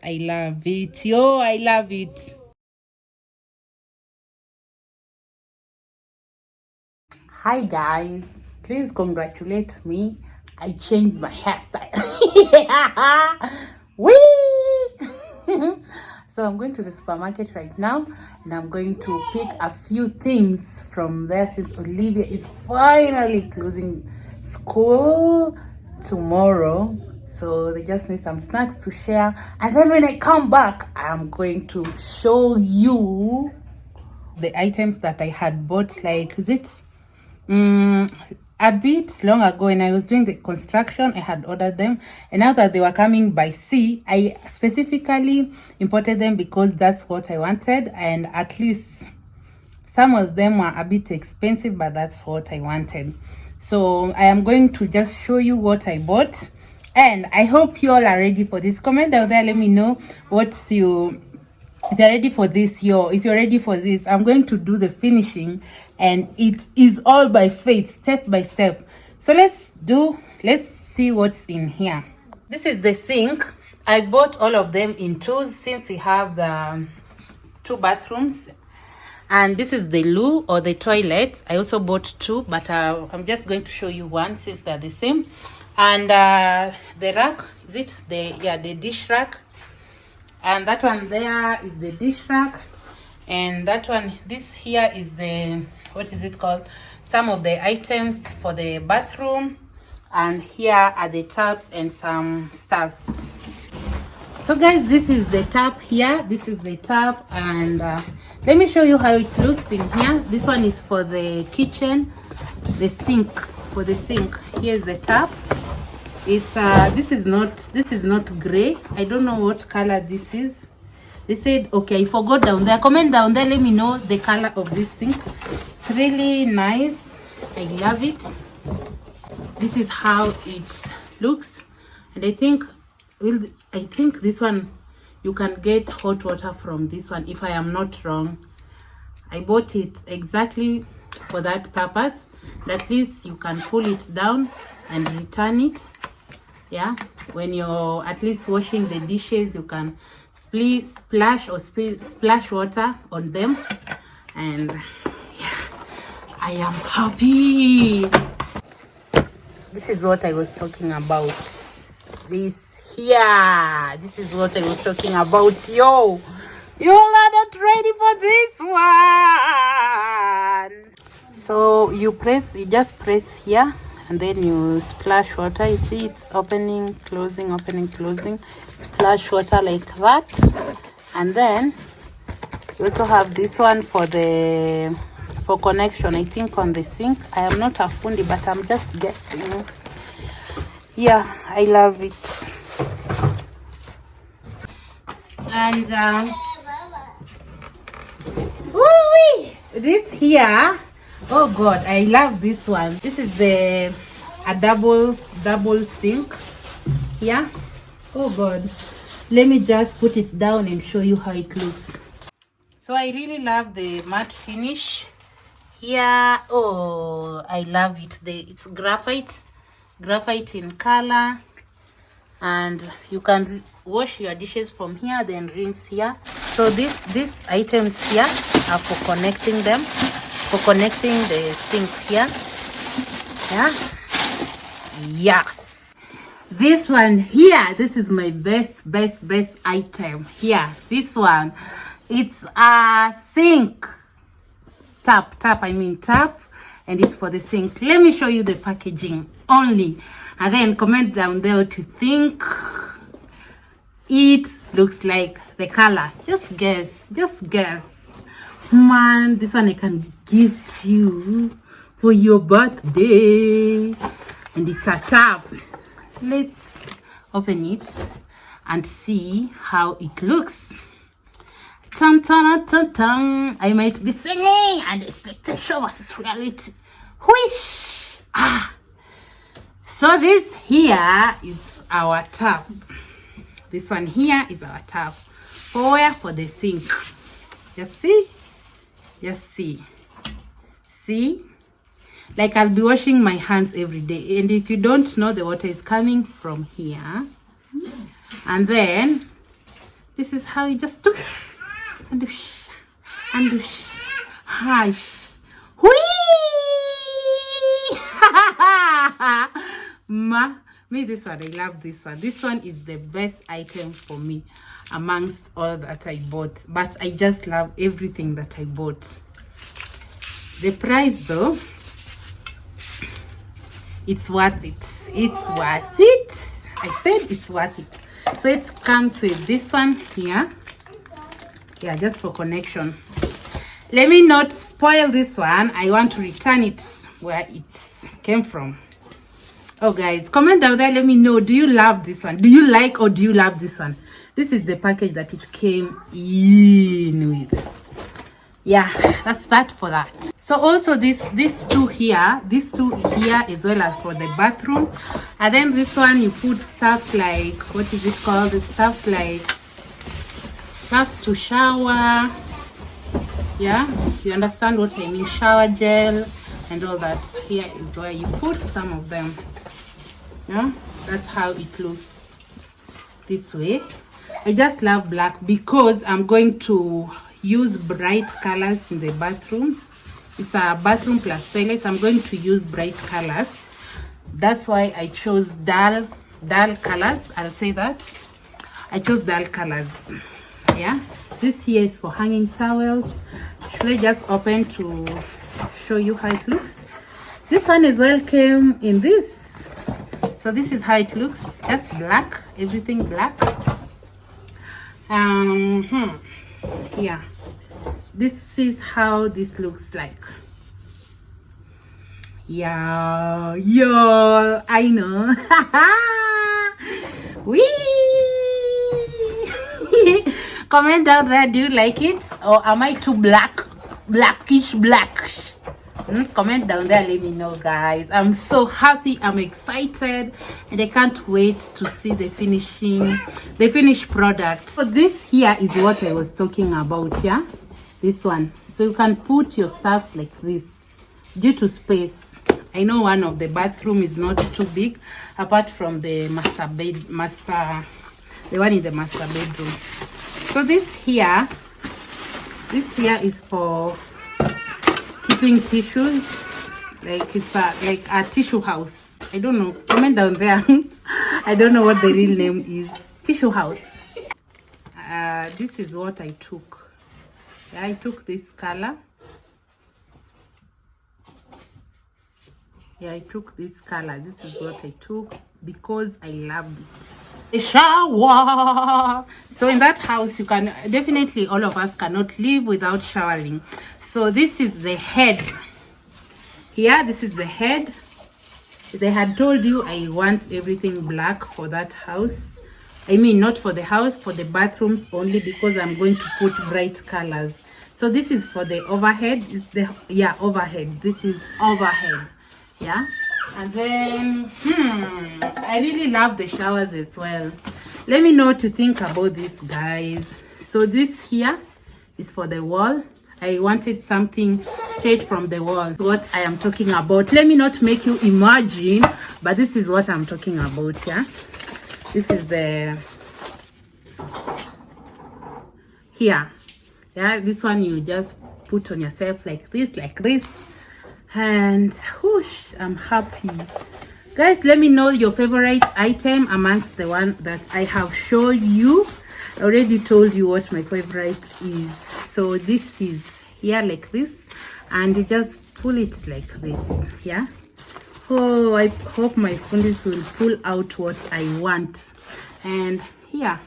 I love it. Yo, I love it. Hi guys, please congratulate me. I changed my hairstyle. Whee! So I'm going to the supermarket right now and I'm going to pick a few things from there since Olivia is finally closing school tomorrow. So they just need some snacks to share. And then when I come back, I'm going to show you the items that I had bought. Like, is it a bit long ago when I was doing the construction, I had ordered them, and now that they were coming by sea, I specifically imported them because that's what I wanted, and at least some of them were a bit expensive, but that's what I wanted. So I am going to just show you what I bought, and I hope you all are ready for this. Comment down there, let me know if you're ready for this. If you're ready for this, I'm going to do the finishing, and it is all by faith, step by step. So let's see what's in here. This is the sink. I bought all of them in twos since we have the 2 bathrooms. And this is the loo or the toilet. I also bought 2, but I'm just going to show you one since they're the same. And the rack, is it the dish rack? And that one there is the dish rack, and that one, this here is the, what is it called, some of the items for the bathroom, and here are the taps and some stuffs. So guys, this is the tap here, this is the tap, and let me show you how it looks in here. This one is for the kitchen, the sink, for the sink. Here's the tap. It's this is not gray. I don't know what color this is. They said, okay, I forgot down there. Comment down there, let me know the color of this thing. It's really nice. I love it. This is how it looks, and I think this one you can get hot water from this one, if I am not wrong. I bought it exactly for that purpose. At least you can pull it down and return it. Yeah, when you're at least washing the dishes, you can splash water on them, and yeah, I am happy. This is what I was talking about. This is what I was talking about. Yo, you are not ready for this one. So you just press here, and then you splash water. You see it's opening, closing, opening, closing. Splash water like that. And then you also have this one for connection, I think, on the sink. I am not a fundi, but I'm just guessing. Yeah, I love it. And this here, oh god, I love this one. This is a double sink. Yeah, oh god, let me just put it down and show you how it looks. So I really love the matte finish here. Oh, I love it. It's graphite in color, and you can wash your dishes from here, then rinse here. So these items here are for connecting them, for connecting the sink here. Yeah, yes. This one here, this is my best item here. This one, it's a sink tap, and it's for the sink. Let me show you the packaging only, and then comment down there what you think it looks like, the color. Just guess. Man, this one I can gift you for your birthday, and it's a tap. Let's open it and see how it looks. Tan, tan, tan, tan. I might be singing, and expectation versus reality. Whoosh! So this here is our tap. This one here is our tap. For the sink. Just see. See? Like, I'll be washing my hands every day, and if you don't know, the water is coming from here, and then This is how you just do and do and do hush. Whee! Me this one, I love this one. This one is the best item for me amongst all that I bought. But I just love everything that I bought. The price though, it's worth it. It's worth it. I said it's worth it. So it comes with this one here. Yeah, just for connection. Let me not spoil this one. I want to return it where it came from. Oh guys, comment down there, let me know, do you love this one? Do you like or do you love this one? This is the package that it came in with. Yeah, that's that for that. So also these two here as well as for the bathroom. And then this one you put stuff like, what is it called? The stuff to shower. Yeah, you understand what I mean? Shower gel and all that. Here is where you put some of them. Yeah, that's how it looks this way. I just love black because I'm going to use bright colors in the bathroom. It's a bathroom plus toilet. I'm going to use bright colors. That's why I chose dull colors. I'll say that I chose dull colors. Yeah, this here is for hanging towels. Should I just open to show you how it looks? This one as well came in this. So this is how it looks. Just black, everything black. Yeah, this is how this looks like. Yeah, I know. Wee! Comment down there, do you like it or am I too blackish? Comment down there, let me know guys. I'm so happy, I'm excited, and I can't wait to see the finished product. So this here is what I was talking about. Yeah, this one, so you can put your stuff like this due to space. I know one of the bathroom is not too big apart from the the one in the master bedroom. So this here is for keeping tissues, like it's like a tissue house. I don't know, comment down there. I don't know what the real name is. Tissue house. This is what I took. I took this color. Yeah, I took this color. This is what I took because I loved it. A shower. So in that house, you can definitely, all of us cannot live without showering. So this is the head. Here, this is the head. They had told you I want everything black for that house. I mean, not for the house, for the bathrooms only, because I'm going to put bright colors. So this is for the overhead. It's the overhead. This is overhead. Yeah, and then I really love the showers as well. Let me know what you think about this, guys. So this here is for the wall. I wanted something straight from the wall. What I am talking about. Let me not make you imagine, but this is what I'm talking about. Yeah, this is the here. Yeah, this one you just put on yourself like this. And whoosh, I'm happy. Guys, let me know your favorite item amongst the one that I have shown you. I already told you what my favorite is. So this is here like this, and you just pull it like this. Yeah, oh, I hope my fundis will pull out what I want. And here,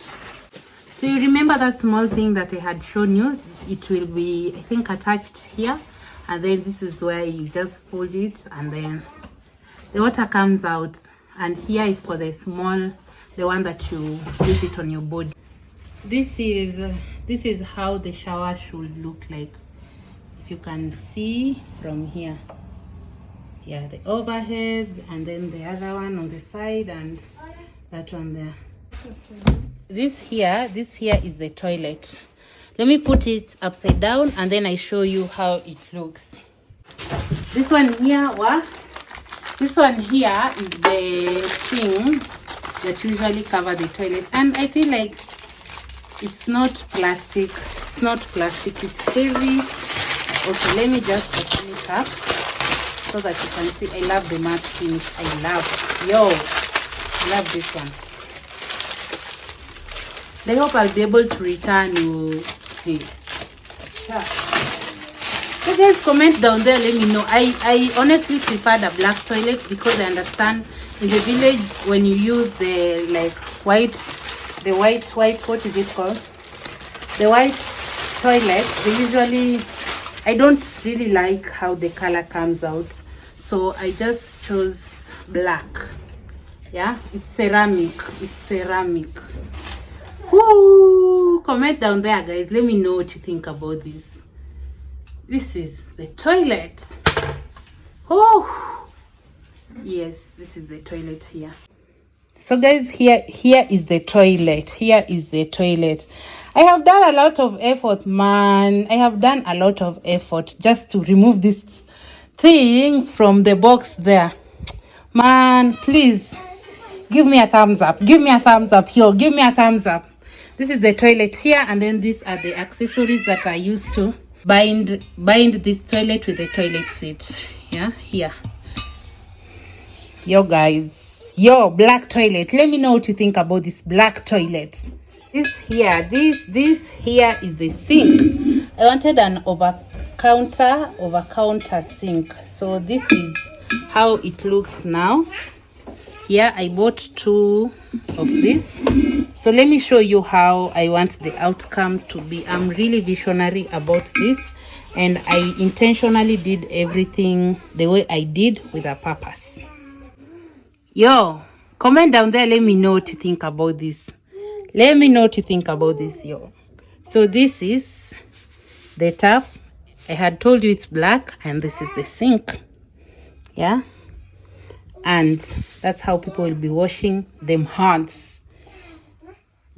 so you remember that small thing that I had shown you? It will be, I think, attached here. And then this is where you just pull it and then the water comes out. And here is for the small, the one that you use it on your body. This is how the shower should look like. If you can see from here. Yeah, the overhead and then the other one on the side and that one there. This here is the toilet. Let me put it upside down and then I show you how it looks. This one here, this one here is the thing that usually cover the toilet, and I feel like It's not plastic. It's not plastic. It's heavy. Okay, let me just open it up so that you can see. I love the matte finish. I love this one. I hope I'll be able to return you. Yeah. So guys, comment down there, let me know. I honestly prefer the black toilet because I understand in the village when you use the like white, what is it called, the white toilet, they usually, I don't really like how the color comes out, so I just chose black. Yeah, it's ceramic. Woo! Comment down there, guys, let me know what you think about this. This is the toilet. Oh yes, this is the toilet here. So guys, here is the toilet. Here is the toilet. I have done a lot of effort, man. I have done a lot of effort just to remove this thing from the box there. Man, please give me a thumbs up. Give me a thumbs up here. Give me a thumbs up. This is the toilet here, and then these are the accessories that I used to bind this toilet with the toilet seat. Yeah, here. Yo guys, black toilet, let me know what you think about this black toilet. This here is the sink. I wanted an over counter sink, so this is how it looks now. Here I bought 2 of this, so let me show you how I want the outcome to be. I'm really visionary about this, and I intentionally did everything the way I did with a purpose. Yo, comment down there, let me know what you think about this. Let me know what you think about this, yo. So this is the tap. I had told you it's black, and this is the sink. Yeah, and that's how people will be washing them hands.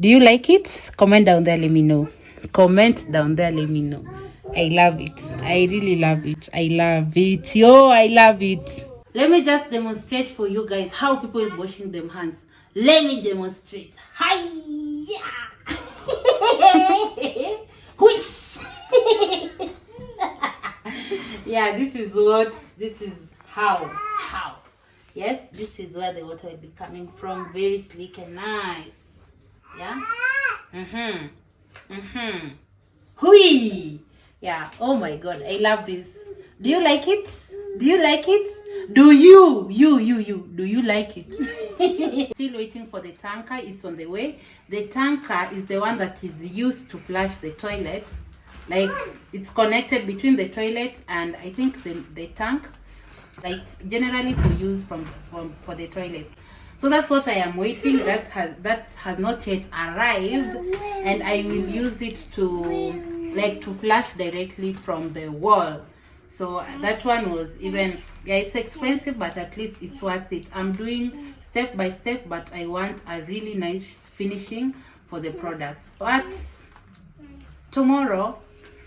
Do you like it? Comment down there, let me know. Comment down there, let me know. I love it. I really love it. I love it. Yo, I love it. Let me just demonstrate for you guys how people are washing them hands. Let me demonstrate. Hiya! Whoosh! Yeah, this is how. Yes, this is where the water will be coming from. Very sleek and nice. Yeah? Hui! Yeah, oh my god, I love this. Do you like it? Do you like it? Do you like it? Still waiting for the tanker. It's on the way. The tanker is the one that is used to flush the toilet. Like, it's connected between the toilet and I think the tank, like generally for use for the toilet. So that's what I am waiting. That has not yet arrived, and I will use it to flush directly from the wall. So that one was even, yeah, it's expensive, but at least it's worth it. I'm doing step by step, but I want a really nice finishing for the products. But tomorrow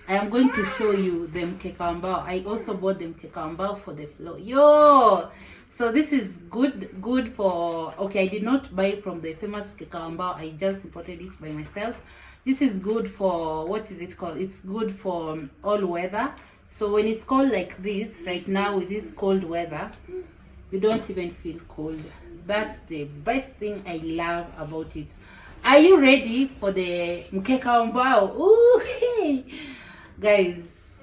I am going to show you the mkeka ambao. I also bought the mkeka ambao for the floor. Yo, so this is good for, okay, I did not buy from the famous mkeka ambao. I just imported it by myself. This is good for, what is it called? It's good for all weather. So when it's cold like this right now with this cold weather, you don't even feel cold. That's the best thing I love about it. Are you ready for the mkeka ambao? Ooh, hey. Guys,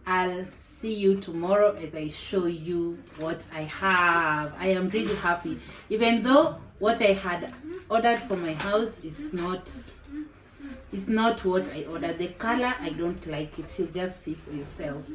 I'll see you tomorrow as I show you what I have. I am really happy, even though what I had ordered from my house is not what I ordered. The color, I don't like it. You'll just see for yourself.